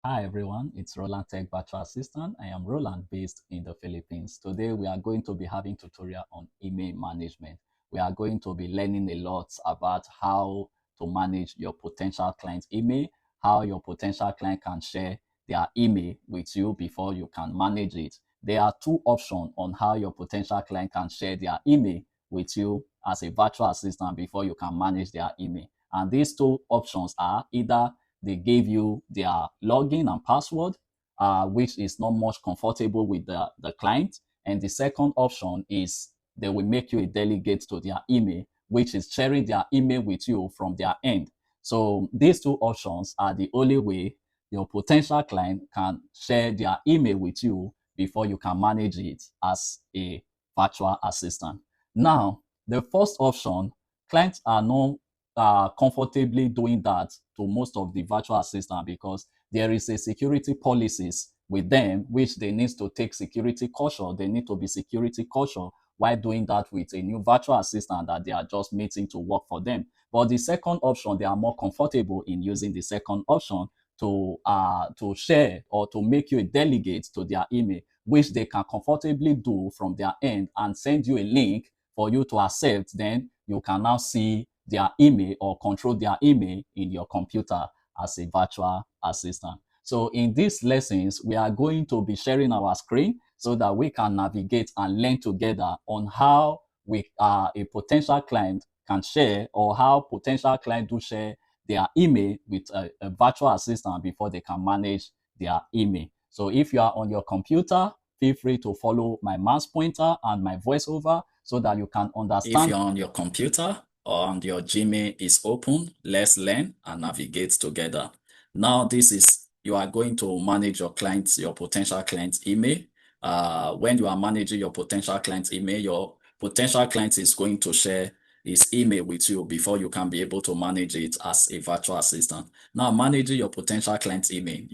Hi everyone, it's Roland Tech Virtual Assistant. I am Roland based in the Philippines. Today we are going to be having tutorial on email management. We are going to be learning a lot about how to manage your potential client email, how your potential client can share their email with you before you can manage it. There are two options on how your potential client can share their email with you as a virtual assistant before you can manage their email. And these two options are either they gave you their login and password, which is not much comfortable with the client. And the second option is they will make you a delegate to their email, which is sharing their email with you from their end. So these two options are the only way your potential client can share their email with you before you can manage it as a virtual assistant. Now, the first option, clients are not comfortably doing that to most of the virtual assistant because there is a security policies with them which they need to take security caution. They need to be security caution while doing that with a new virtual assistant that they are just meeting to work for them. But the second option, they are more comfortable in using the second option to share or to make you a delegate to their email, which they can comfortably do from their end and send you a link for you to accept. Then you can now see their email or control their email in your computer as a virtual assistant. So in these lessons, we are going to be sharing our screen so that we can navigate and learn together on how a potential client can share or how potential client do share their email with a virtual assistant before they can manage their email. So if you are on your computer, feel free to follow my mouse pointer and my voiceover so that you can If understand. you're on your computer or on your Gmail is open, let's learn and navigate together. Now, you are going to manage your clients, your potential client's email. When you are managing your potential client's email, your potential client is going to share his email with you before you can be able to manage it as a virtual assistant. Now, managing your potential client's email,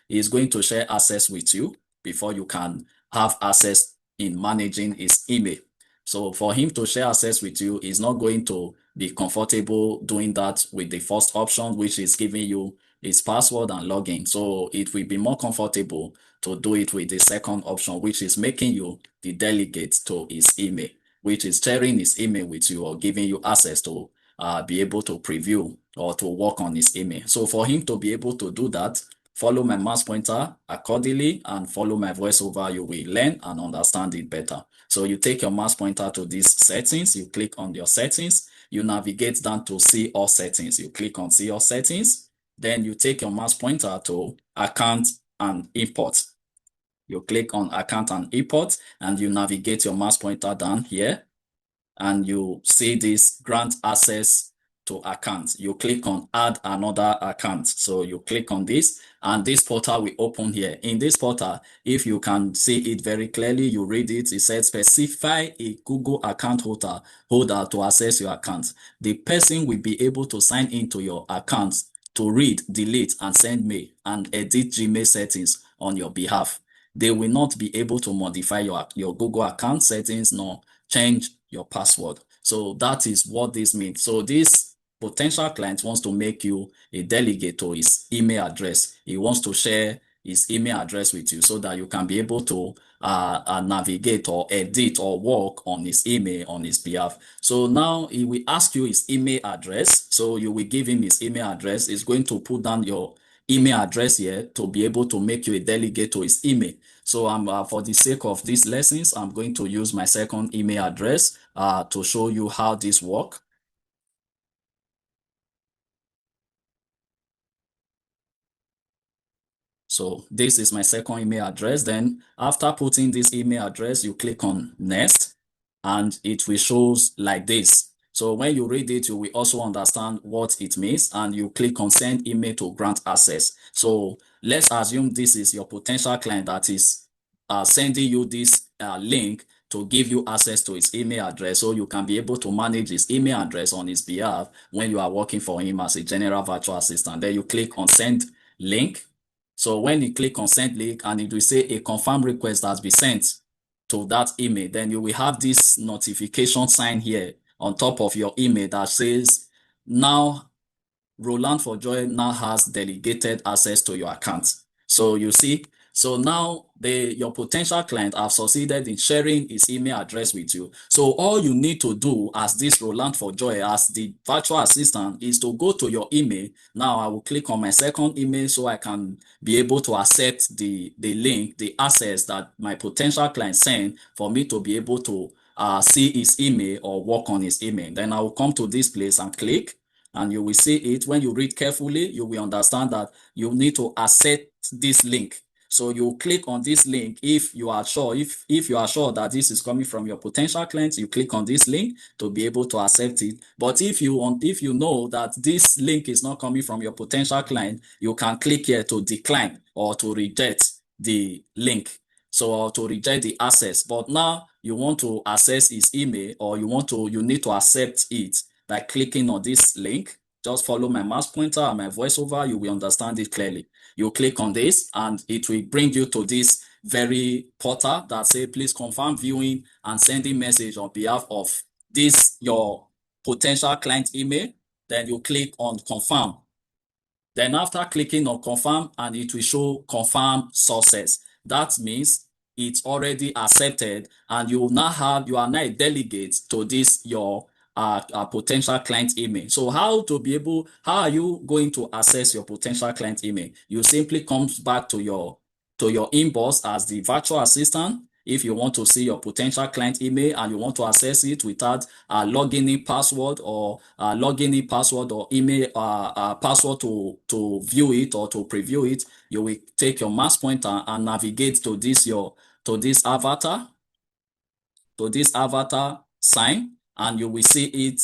he's going to share access with you before you can have access in managing his email. So for him to share access with you, he's not going to be comfortable doing that with the first option, which is giving you his password and login. So it will be more comfortable to do it with the second option, which is making you the delegate to his email, which is sharing his email with you or giving you access to be able to preview or to work on his email. So for him to be able to do that, follow my mouse pointer accordingly and follow my voiceover. You will learn and understand it better. So you take your mouse pointer to these settings, you click on your settings, you navigate down to see all settings. You click on see all settings, then you take your mouse pointer to account and import. You click on account and import and you navigate your mouse pointer down here and you see this grant access to account. You click on add another account. So you click on this and this portal will open here. In this portal, if you can see it very clearly, you read it, it says specify a Google account holder to access your account. The person will be able to sign into your account to read, delete, and send mail and edit Gmail settings on your behalf. They will not be able to modify your Google account settings nor change your password. So that is what this means. So this potential client wants to make you a delegate to his email address. He wants to share his email address with you so that you can be able to navigate or edit or work on his email on his behalf. So now he will ask you his email address. So you will give him his email address. He's going to put down your email address here to be able to make you a delegate to his email. So for the sake of these lessons, I'm going to use my second email address to show you how this works. So this is my second email address. Then after putting this email address, you click on next and it will shows like this. So when you read it, you will also understand what it means and you click on send email to grant access. So let's assume this is your potential client that is sending you this link to give you access to his email address so you can be able to manage his email address on his behalf when you are working for him as a general virtual assistant. Then you click on send link. So when you click on send link and it will say a confirm request has been sent to that email, then you will have this notification sign here on top of your email that says now Roland for Joy now has delegated access to your account. So you see, so now your potential client have succeeded in sharing his email address with you. So all you need to do as this Roland for Joy, as the virtual assistant, is to go to your email. Now I will click on my second email so I can be able to accept the link, the access that my potential client sent for me to be able to see his email or work on his email. Then I will come to this place and click, and you will see it. When you read carefully, you will understand that you need to accept this link. So you click on this link if you are sure, if you are sure that this is coming from your potential client, you click on this link to be able to accept it. But if you know that this link is not coming from your potential client, you can click here to decline or to reject the link. So to reject the access. But now you want to access his email, or you need to accept it by clicking on this link. Just follow my mouse pointer and my voiceover, you will understand it clearly. You click on this and it will bring you to this very portal that say, please confirm viewing and sending message on behalf of this, your potential client email. Then you click on confirm. Then after clicking on confirm, and it will show confirm success. That means it's already accepted, and you are now a delegate to this, your potential client email. So how are you going to access your potential client email? You simply come back to your inbox as the virtual assistant. If you want to see your potential client email and you want to access it without login in password or email password to view it or to preview it, you will take your mouse pointer and navigate to this avatar sign, and you will see it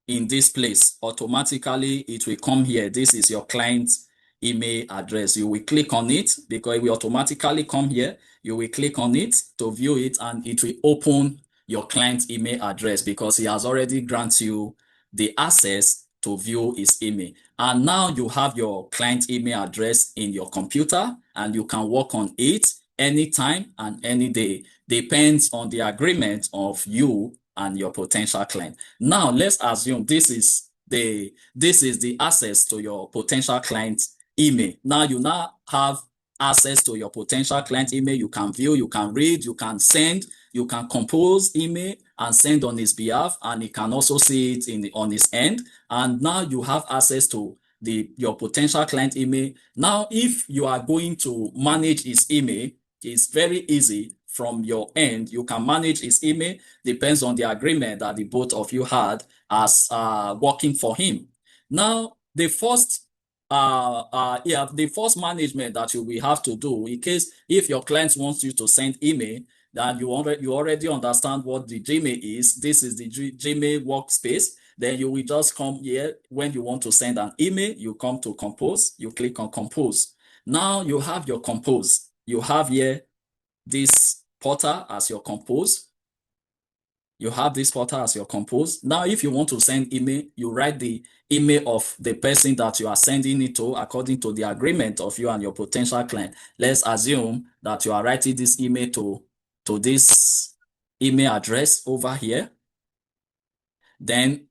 in this place. Automatically, it will come here. This is your client's email address. You will click on it because it will automatically come here. You will click on it to view it, and it will open your client's email address because he has already granted you the access to view his email. And now you have your client email address in your computer, and you can work on it anytime and any day. Depends on the agreement of you and your potential client. Now let's assume this is the access to your potential client email. Now you have access to your potential client email. You can view, you can read, you can send, you can compose email and send on his behalf, and he can also see it on his end. And now you have access to your potential client email. Now, if you are going to manage his email, it's very easy. From your end, you can manage his email. Depends on the agreement that the both of you had as working for him. Now, the first management that you will have to do, in case if your client wants you to send email, that you already understand what the Gmail is. This is the Gmail workspace. Then you will just come here. When you want to send an email, you come to compose. You click on compose. Now you have your compose. You have here this portal as your compose. You have this portal as your compose. Now, if you want to send email, you write the email of the person that you are sending it to according to the agreement of you and your potential client. Let's assume that you are writing this email to this email address over here. Then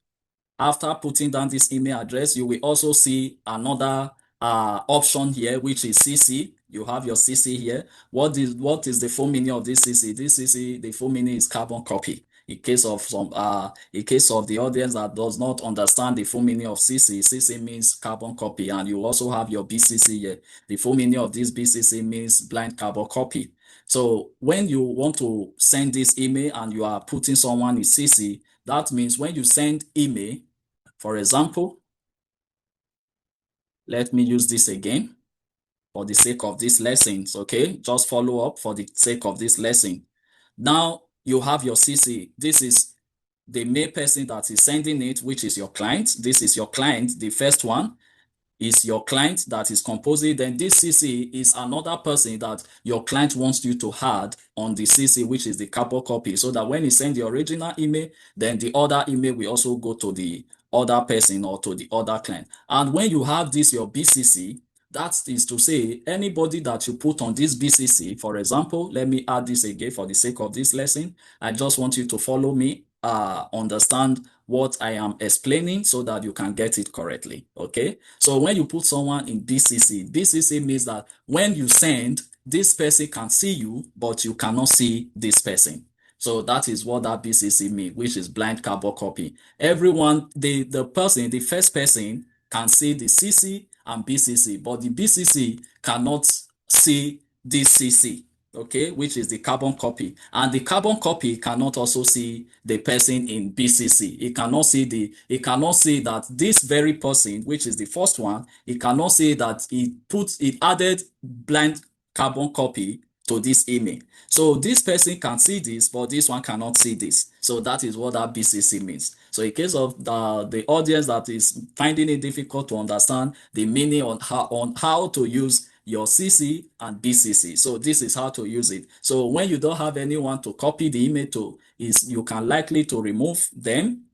after putting down this email address, you will also see another option here, which is CC. You have your CC here. What is the full meaning of this CC? This CC, the full meaning is carbon copy. In case of the audience that does not understand the full meaning of CC, CC means carbon copy, and you also have your BCC here. The full meaning of this BCC means blind carbon copy. So when you want to send this email and you are putting someone in CC, that means when you send email, for example, let me use this again for the sake of this lesson, okay? Just follow up for the sake of this lesson. Now you have your CC. This is the main person that is sending it, which is your client. This is your client. The first one is your client that is composing. Then this CC is another person that your client wants you to add on the CC, which is the carbon copy, so that when you send the original email, then the other email will also go to the other person or to the other client. And when you have this, your BCC, that is to say, anybody that you put on this BCC, for example, let me add this again for the sake of this lesson. I just want you to follow me understand what I am explaining so that you can get it correctly. Okay. So when you put someone in BCC means that when you send, this person can see you, but you cannot see this person. So that is what that BCC means, which is blind carbon copy. Everyone, the first person can see the CC and BCC, but the BCC cannot see this CC, okay, which is the carbon copy. And the carbon copy cannot also see the person in BCC. It cannot see that this very person, which is the first one, it cannot see that it added blind carbon copy to this email. So this person can see this, but this one cannot see this. So that is what that BCC means. So in case of the audience that is finding it difficult to understand the meaning on how to use your CC and BCC. So this is how to use it. So when you don't have anyone to copy the email to, you can likely to remove them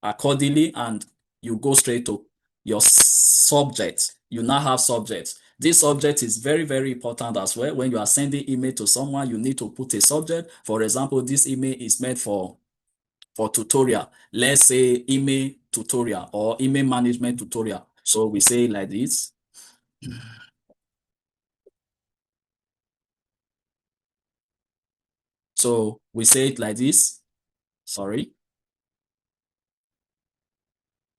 accordingly, and you go straight to your subject. You now have subject. This subject is very, very important as well. When you are sending email to someone, you need to put a subject. For example, this email is meant for tutorial. Let's say email tutorial or email management tutorial. So we say like this. So we say it like this. Sorry.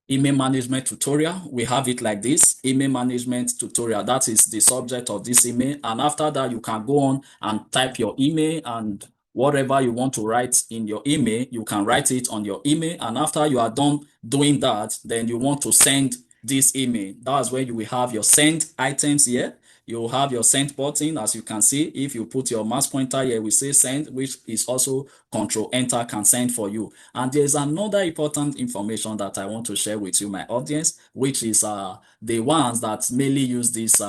Email management tutorial. We have it like this, email management tutorial. That is the subject of this email. And after that, you can go on and type your email, and whatever you want to write in your email, you can write it on your email. And after you are done doing that, then you want to send this email. That's where you will have your send items here. You will have your send button. As you can see, if you put your mouse pointer here, we say send, which is also Control Enter can send for you. And there's another important information that I want to share with you, my audience, which is the ones that mainly use this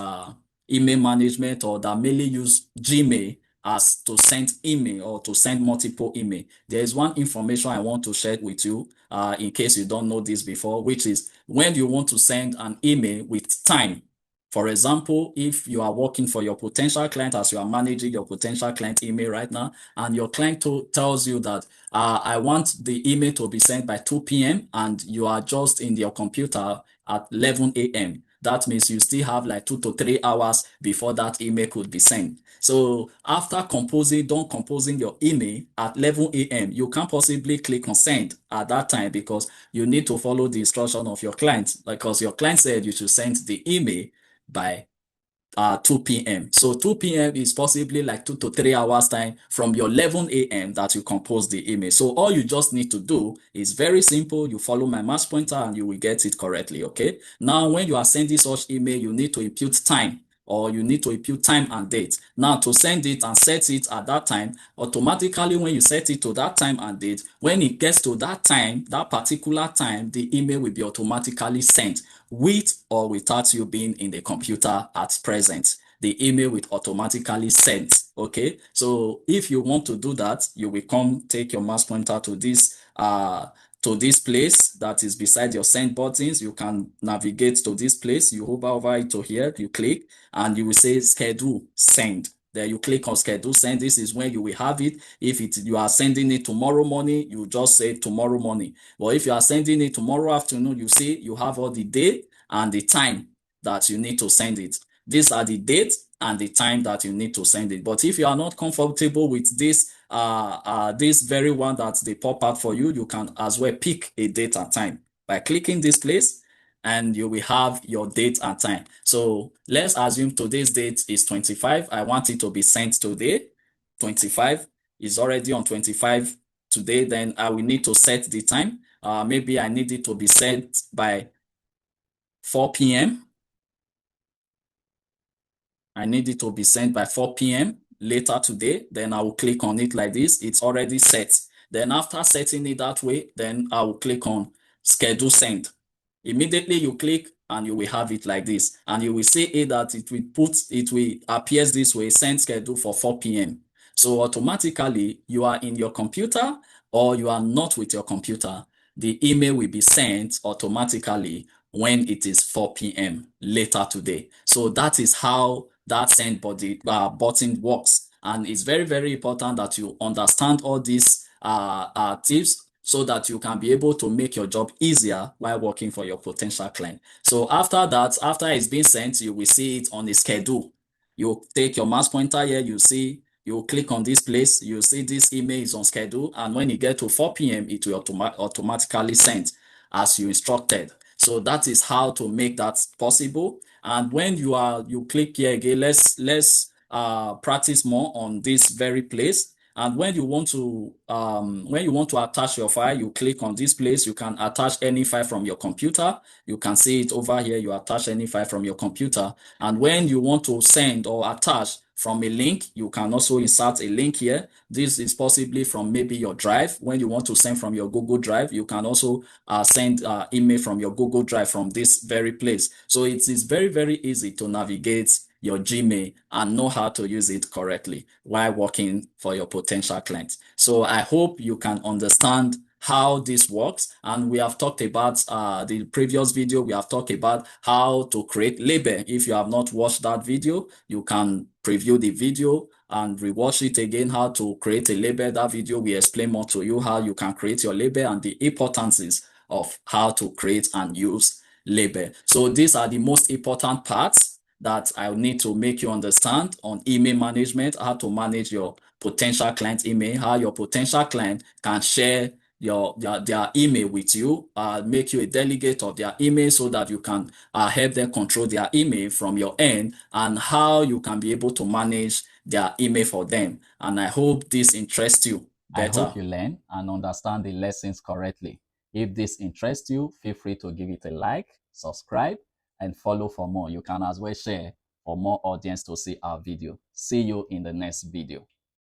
email management, or that mainly use Gmail as to send email or to send multiple email. There is one information I want to share with you in case you don't know this before, which is when you want to send an email with time. For example, if you are working for your potential client, as you are managing your potential client email right now, and your client tells you that I want the email to be sent by 2 p.m. and you are just in your computer at 11 a.m. That means you still have like 2 to 3 hours before that email could be sent. So after composing your email at 11 a.m., you can't possibly click on send at that time, because you need to follow the instruction of your client, because your client said you should send the email by 2 p.m. So 2 p.m. is possibly like 2 to 3 hours time from your 11 a.m. that you compose the email. So all you just need to do is very simple. You follow my mouse pointer and you will get it correctly. Okay. Now, when you are sending such email, you need to impute time, or you need to impute time and date. Now, to send it and set it at that time, automatically when you set it to that time and date, when it gets to that time, that particular time, the email will be automatically sent, with or without you being in the computer at present. The email will automatically send. Okay, so if you want to do that, you will take your mouse pointer to this place that is beside your send buttons. You can navigate to this place. You hover over it to here, you click, and you will say schedule send. Then you click on schedule send. This is when you will have it. If you are sending it tomorrow morning, you just say tomorrow morning. But if you are sending it tomorrow afternoon, you see you have all the day and the time that you need to send it. These are the date and the time that you need to send it. But if you are not comfortable with this very one that they pop out for you, you can as well pick a date and time by clicking this place, and you will have your date and time. So let's assume today's date is 25. I want it to be sent today. 25 is already on 25 today. Then I will need to set the time. Maybe I need it to be sent by 4 p.m. I need it to be sent by 4 p.m. later today. Then I will click on it like this. It's already set. Then after setting it that way, then I will click on schedule send. Immediately you click and you will have it like this. And you will see that it will appear this way, send schedule for 4 p.m. So automatically you are in your computer or you are not with your computer, the email will be sent automatically when it is 4 p.m. later today. So that is how that send button works. And it's very, very important that you understand all these tips so that you can be able to make your job easier while working for your potential client. So after that, after it's been sent, you will see it on a schedule. You take your mouse pointer here, you click on this place, you see this email is on schedule, and when you get to 4 p.m., it will automatically send as you instructed. So that is how to make that possible. And when you click here again, let's practice more on this very place. And when you want to attach your file, you click on this place. You can attach any file from your computer. You can see it over here. You attach any file from your computer. And when you want to send or attach from a link, you can also insert a link here. This is possibly from maybe your drive. When you want to send from your Google Drive, you can also send email from your Google Drive from this very place. So it is very, very easy to navigate your Gmail and know how to use it correctly while working for your potential clients. So I hope you can understand how this works. And we have talked about the previous video. We have talked about how to create label. If you have not watched that video, you can preview the video and rewatch it again, how to create a label. That video we explain more to you how you can create your label and the importances of how to create and use label. So these are the most important parts that I need to make you understand on email management, how to manage your potential client email, how your potential client can share their email with you, make you a delegate of their email so that you can help them control their email from your end, and how you can be able to manage their email for them. And I hope this interests you I better. hope you learn and understand the lessons correctly. If this interests you, feel free to give it a like, subscribe, and follow for more. You can as well share for more audience to see our video. See you in the next video.